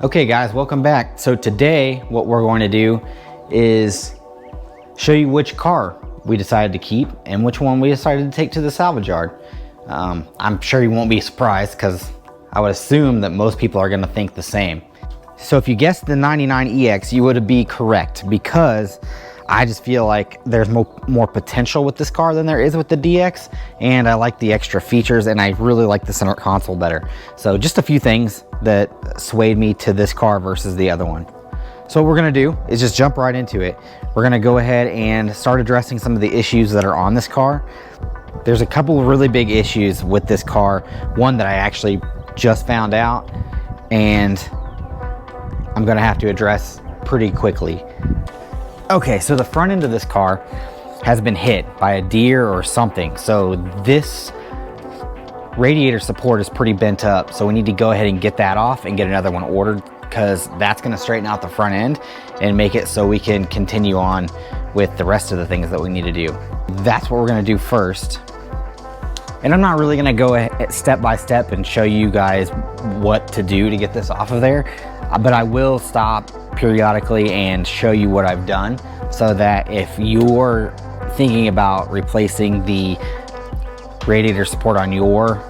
Okay guys, welcome back. So today what we're going to do is show you which car we decided to keep and which one we decided to take to the salvage yard. I'm sure you won't be surprised because I would assume that most people are going to think the same. So if you guessed the 99EX, you would be correct, because I just feel like there's more potential with this car than there is with the DX, and I like the extra features, and I really like the center console better. So just a few things that swayed me to this car versus the other one. So what we're gonna do is just jump right into it. We're gonna go ahead and start addressing some of the issues that are on this car. There's a couple of really big issues with this car. One that I actually just found out, and I'm gonna have to address pretty quickly. Okay, so the front end of this car has been hit by a deer or something. So this radiator support is pretty bent up. So we need to go ahead and get that off and get another one ordered, because that's gonna straighten out the front end and make it so we can continue on with the rest of the things that we need to do. That's what we're gonna do first. And I'm not really gonna go step by step and show you guys what to do to get this off of there, but I will stop periodically and show you what I've done, so that if you're thinking about replacing the radiator support on your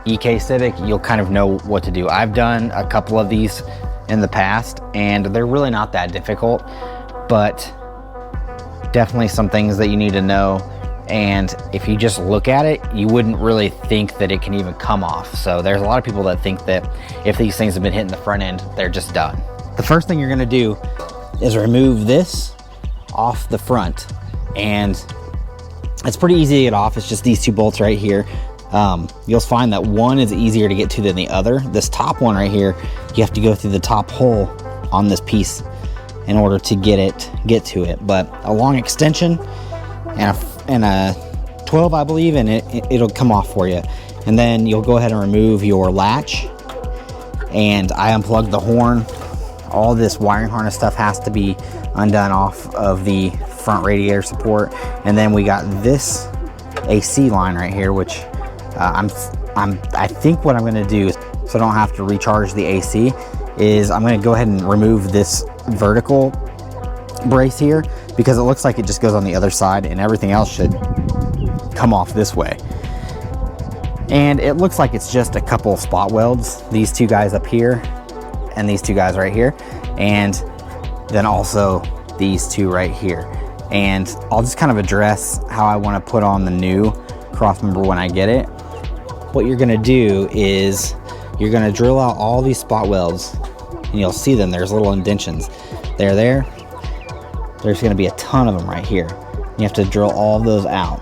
EK Civic, you'll kind of know what to do. I've done a couple of these in the past and they're really not that difficult, but definitely some things that you need to know. And if you just look at it, you wouldn't really think that it can even come off. So there's a lot of people that think that if these things have been hitting the front end, they're just done. The first thing you're gonna do is remove this off the front, and it's pretty easy to get off. It's just these two bolts right here. You'll find that one is easier to get to than the other. This top one right here, you have to go through the top hole on this piece in order to get to it. But a long extension and a 12, I believe, and it'll come off for you. And then you'll go ahead and remove your latch, and I unplugged the horn. All this wiring harness stuff has to be undone off of the front radiator support. And then we got this AC line right here, which I think what I'm gonna do, so I don't have to recharge the AC, is I'm gonna go ahead and remove this vertical brace here, because it looks like it just goes on the other side and everything else should come off this way. And it looks like it's just a couple of spot welds, these two guys up here and these two guys right here, and then also these two right here. And I'll just kind of address how I want to put on the new crossmember when I get it. What you're going to do is you're going to drill out all these spot welds, and you'll see them. There's little indentions. They're there. There's going to be a ton of them right here. You have to drill all of those out.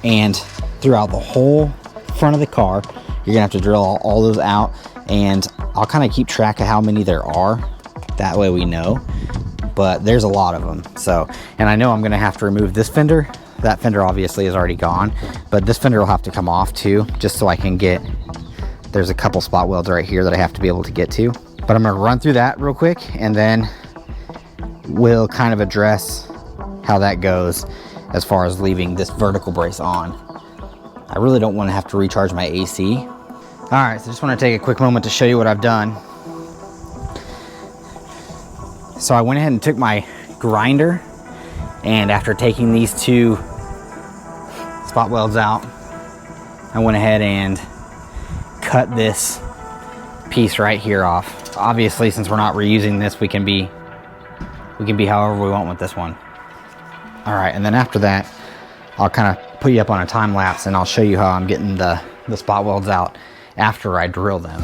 And throughout the whole front of the car, you're gonna have to drill all those out, and I'll kind of keep track of how many there are. That way we know, but there's a lot of them. So, and I know I'm gonna have to remove this fender. That fender obviously is already gone, but this fender will have to come off too, just so I can get, there's a couple spot welds right here that I have to be able to get to. But I'm gonna run through that real quick, and then we'll kind of address how that goes as far as leaving this vertical brace on. I really don't want to have to recharge my AC. All right, so just want to take a quick moment to show you what I've done. So I went ahead and took my grinder, and after taking these two spot welds out, I went ahead and cut this piece right here off. Obviously, since we're not reusing this, we can be however we want with this one. All right, and then after that, I'll kind of put you up on a time lapse, and I'll show you how I'm getting the spot welds out after I drill them.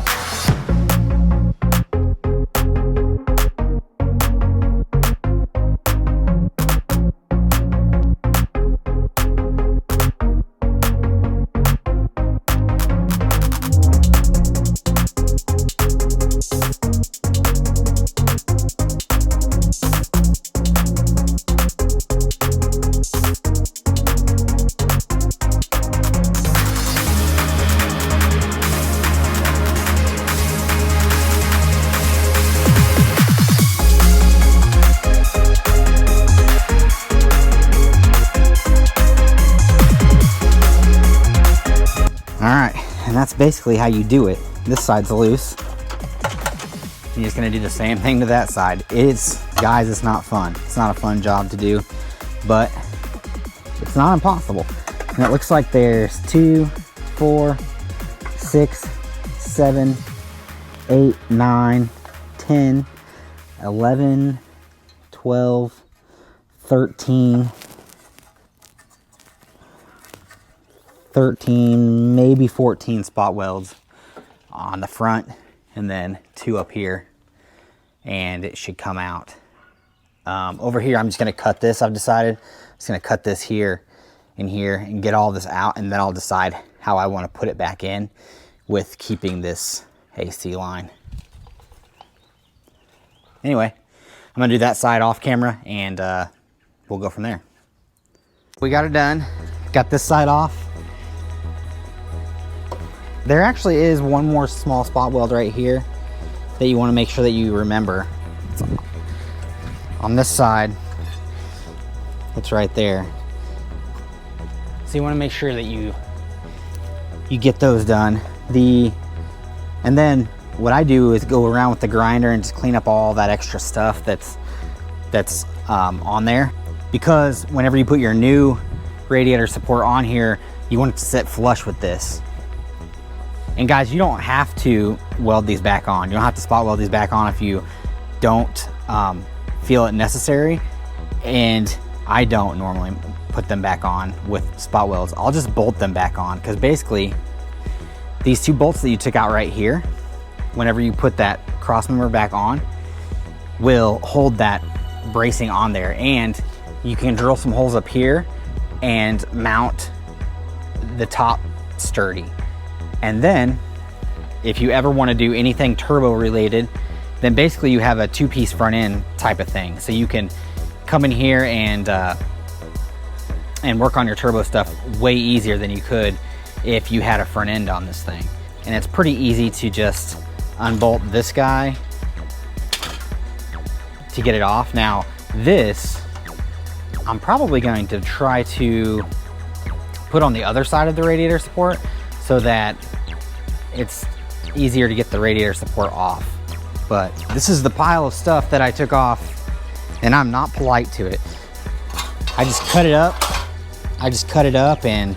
And that's basically how you do it. this side's loose. You're just gonna do the same thing to that side. Guys, it's not fun. It's not a fun job to do, but it's not impossible. And it looks like there's 2, 4, 6, 7, 8, 9, 10, 11, 12, 13, maybe 14 spot welds on the front, and then 2 up here, and it should come out. Over here, I'm just gonna cut this. I've decided I'm just gonna cut this here and here and get all this out, and then I'll decide how I want to put it back in with keeping this AC line. Anyway, I'm gonna do that side off camera, and we'll go from there. We got it done. Got this side off. There actually is one more small spot weld right here that you want to make sure that you remember. It's on this side, it's right there. So you want to make sure that you get those done. And then what I do is go around with the grinder and just clean up all that extra stuff that's on there, because whenever you put your new radiator support on here, you want it to sit flush with this. And guys, you don't have to weld these back on. You don't have to spot weld these back on if you don't feel it necessary. And I don't normally put them back on with spot welds. I'll just bolt them back on, because basically these 2 bolts that you took out right here, whenever you put that cross member back on, will hold that bracing on there. And you can drill some holes up here and mount the top sturdy. And then if you ever want to do anything turbo related, then basically you have a 2-piece front end type of thing. So you can come in here and work on your turbo stuff way easier than you could if you had a front end on this thing. And it's pretty easy to just unbolt this guy to get it off. Now this, I'm probably going to try to put on the other side of the radiator support so that it's easier to get the radiator support off. But this is the pile of stuff that I took off, and I'm not polite to it. I just cut it up. And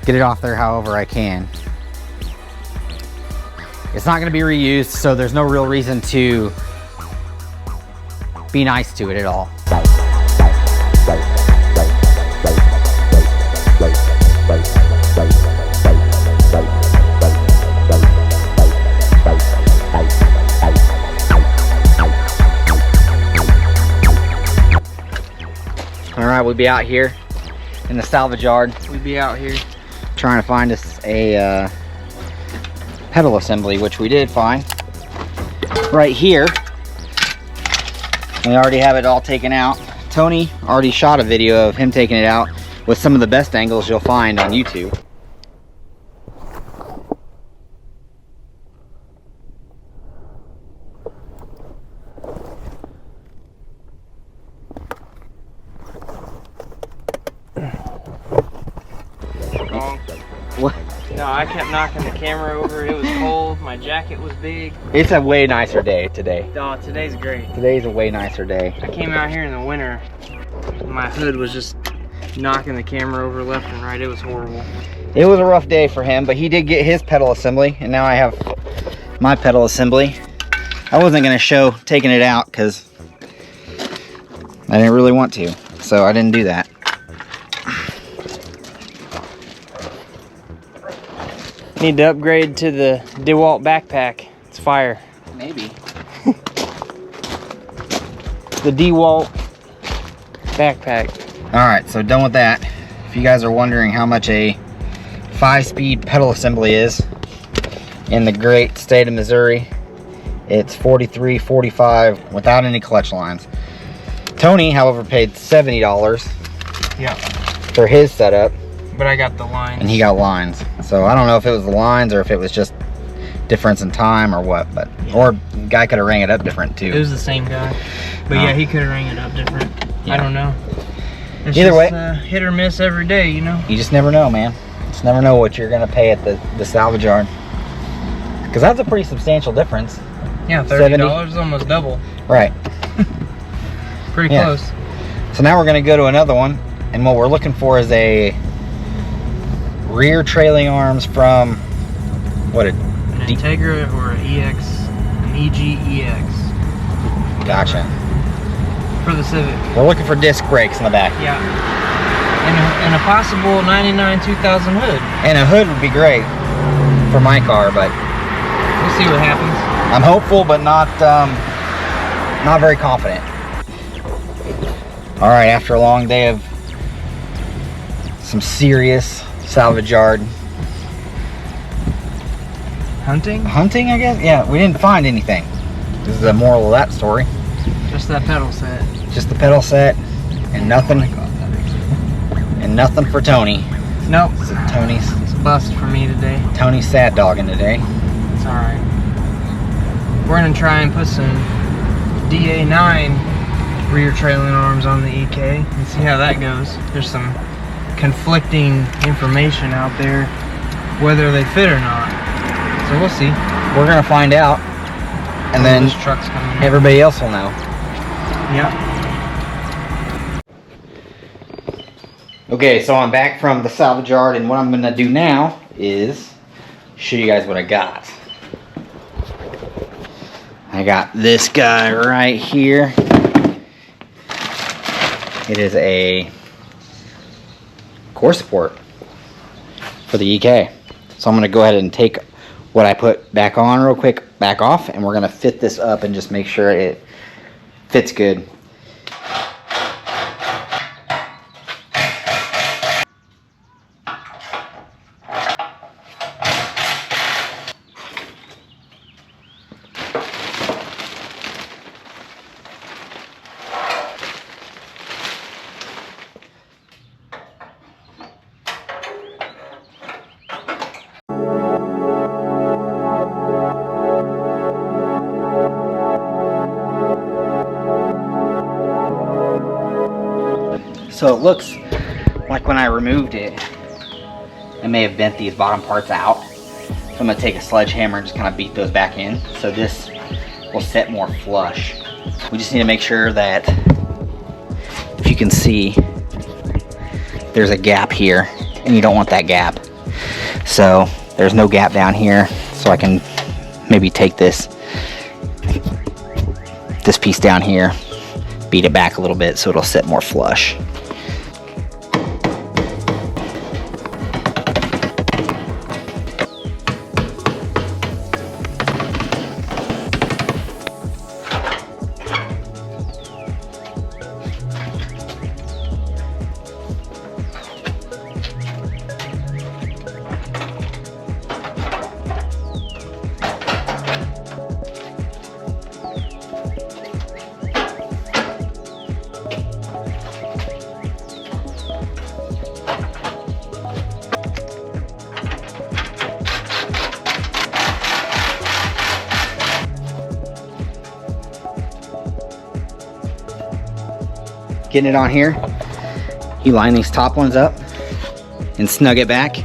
get it off there however I can. It's not gonna be reused, so there's no real reason to be nice to it at all. All right, we'll be out here in the salvage yard. We'll be out here trying to find us a pedal assembly, which we did find right here. We already have it all taken out. Tony already shot a video of him taking it out with some of the best angles you'll find on YouTube. What? No, I kept knocking the camera over. It was cold. My jacket was big. It's a way nicer day today. Oh, today's great. Today's a way nicer day. I came out here in the winter. My hood was just knocking the camera over left and right. It was horrible. It was a rough day for him, but he did get his pedal assembly, and now I have my pedal assembly. I wasn't going to show taking it out because I didn't really want to, so I didn't do that. Need to upgrade to the DeWalt backpack. It's fire. Maybe. The DeWalt backpack. Alright, so done with that. If you guys are wondering how much a 5-speed pedal assembly is in the great state of Missouri, it's $43.45 without any clutch lines. Tony, however, paid $70 for his setup. But I got the lines. And he got lines. So I don't know if it was the lines or if it was just difference in time or what, but or the guy could have rang it up different too. It was the same guy. But yeah, he could have rang it up different. Yeah. I don't know. It's either just, way, hit or miss every day, you know? You just never know, man. Just never know what you're gonna pay at the salvage yard. Because that's a pretty substantial difference. Yeah, $30 is almost double. Right. Pretty close. So now we're going to go to another one, and what we're looking for is a rear trailing arms from what? An Integra or an EGEX. Gotcha. For the Civic. We're looking for disc brakes in the back. Yeah. And a possible 99 2000 hood. And a hood would be great for my car, but we'll see what happens. I'm hopeful, but not very confident. All right, after a long day of some serious salvage yard hunting, I guess. Yeah, we didn't find anything. This is the moral of that story. Just that pedal set. Just the pedal set, and nothing. And nothing for Tony. Nope. It's Tony's. It's a bust for me today. Tony's sad dogging today. It's all right. We're gonna try and put some DA9 rear trailing arms on the EK and see how that goes. There's some conflicting information out there whether they fit or not. So we'll see. We're gonna find out, and then this truck's coming. Everybody else will know. Yep. Okay, so I'm back from the salvage yard, and what I'm gonna do now is show you guys what I got. I got this guy right here. It is a core support for the EK. So I'm gonna go ahead and take what I put back on real quick, back off, and we're gonna fit this up and just make sure it fits good. So it looks like when I removed it, I may have bent these bottom parts out. So I'm gonna take a sledgehammer and just kind of beat those back in. So this will set more flush. We just need to make sure that, if you can see, there's a gap here, and you don't want that gap. So there's no gap down here, so I can maybe take this piece down here, beat it back a little bit so it'll sit more flush. Getting it on here, you line these top ones up and snug it back,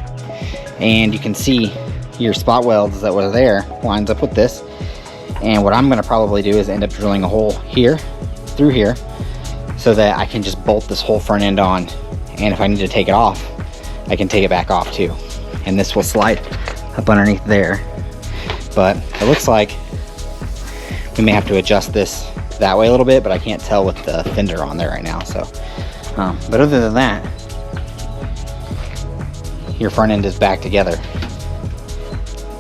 and you can see your spot welds that were there lines up with this. And what I'm going to probably do is end up drilling a hole here through here so that I can just bolt this whole front end on, and if I need to take it off, I can take it back off too, and this will slide up underneath there. But it looks like we may have to adjust this that way a little bit, but I can't tell with the fender on there right now. So but other than that, your front end is back together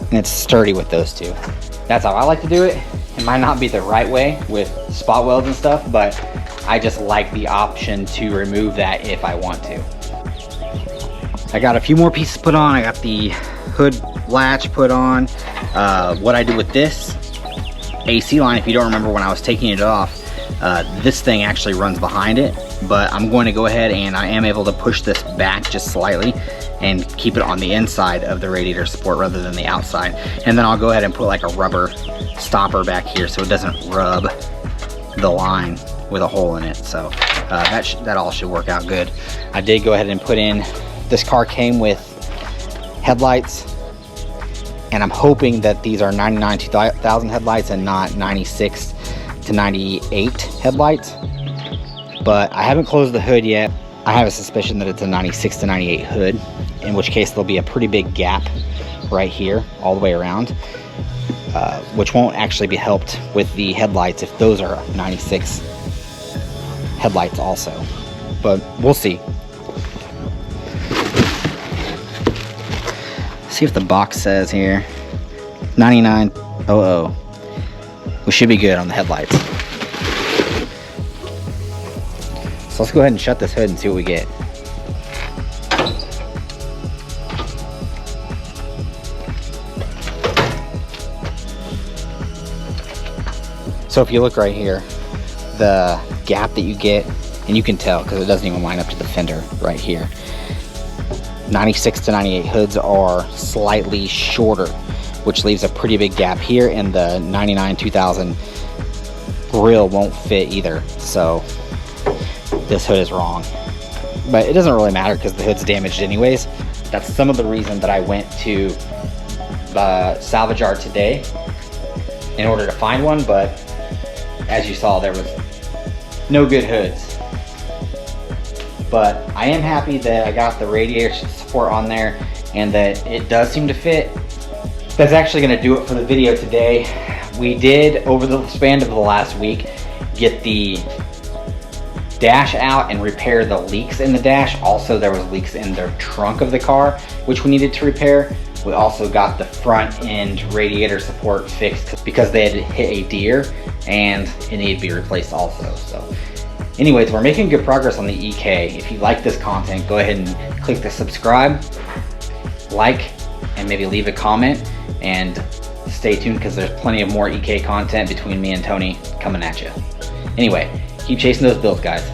and it's sturdy with those two. That's how I like to do it. It might not be the right way with spot welds and stuff, but I just like the option to remove that if I want to. I got a few more pieces put on. I got the hood latch put on. What I do with this AC line, if you don't remember when I was taking it off, this thing actually runs behind it, but I'm going to go ahead and I am able to push this back just slightly and keep it on the inside of the radiator support rather than the outside. And then I'll go ahead and put like a rubber stopper back here so it doesn't rub the line with a hole in it. So that all should work out good. I did go ahead and put in, this car came with headlights And I'm hoping that these are 99 2000 headlights and not 96 to 98 headlights. But I haven't closed the hood yet. I have a suspicion that it's a 96 to 98 hood, in which case there'll be a pretty big gap right here all the way around, which won't actually be helped with the headlights if those are 96 headlights also. But we'll see. See if the box says here 9900. We should be good on the headlights. So let's go ahead and shut this hood and see what we get. So if you look right here, the gap that you get, and you can tell because it doesn't even line up to the fender right here. 96 to 98 hoods are slightly shorter, which leaves a pretty big gap here, and the 99 2000 grill won't fit either. So this hood is wrong, but it doesn't really matter because the hood's damaged anyways. That's some of the reason that I went to the salvage yard today in order to find one, but as you saw, there was no good hoods. But I am happy that I got the radiator support on there and that it does seem to fit. That's actually going to do it for the video today. We did, over the span of the last week, get the dash out and repair the leaks in the dash. Also, there was leaks in the trunk of the car, which we needed to repair. We also got the front end radiator support fixed because they had hit a deer and it needed to be replaced also. So anyways, we're making good progress on the EK. If you like this content, go ahead and click the subscribe, like, and maybe leave a comment, and stay tuned because there's plenty of more EK content between me and Tony coming at you. Anyway, keep chasing those bills, guys.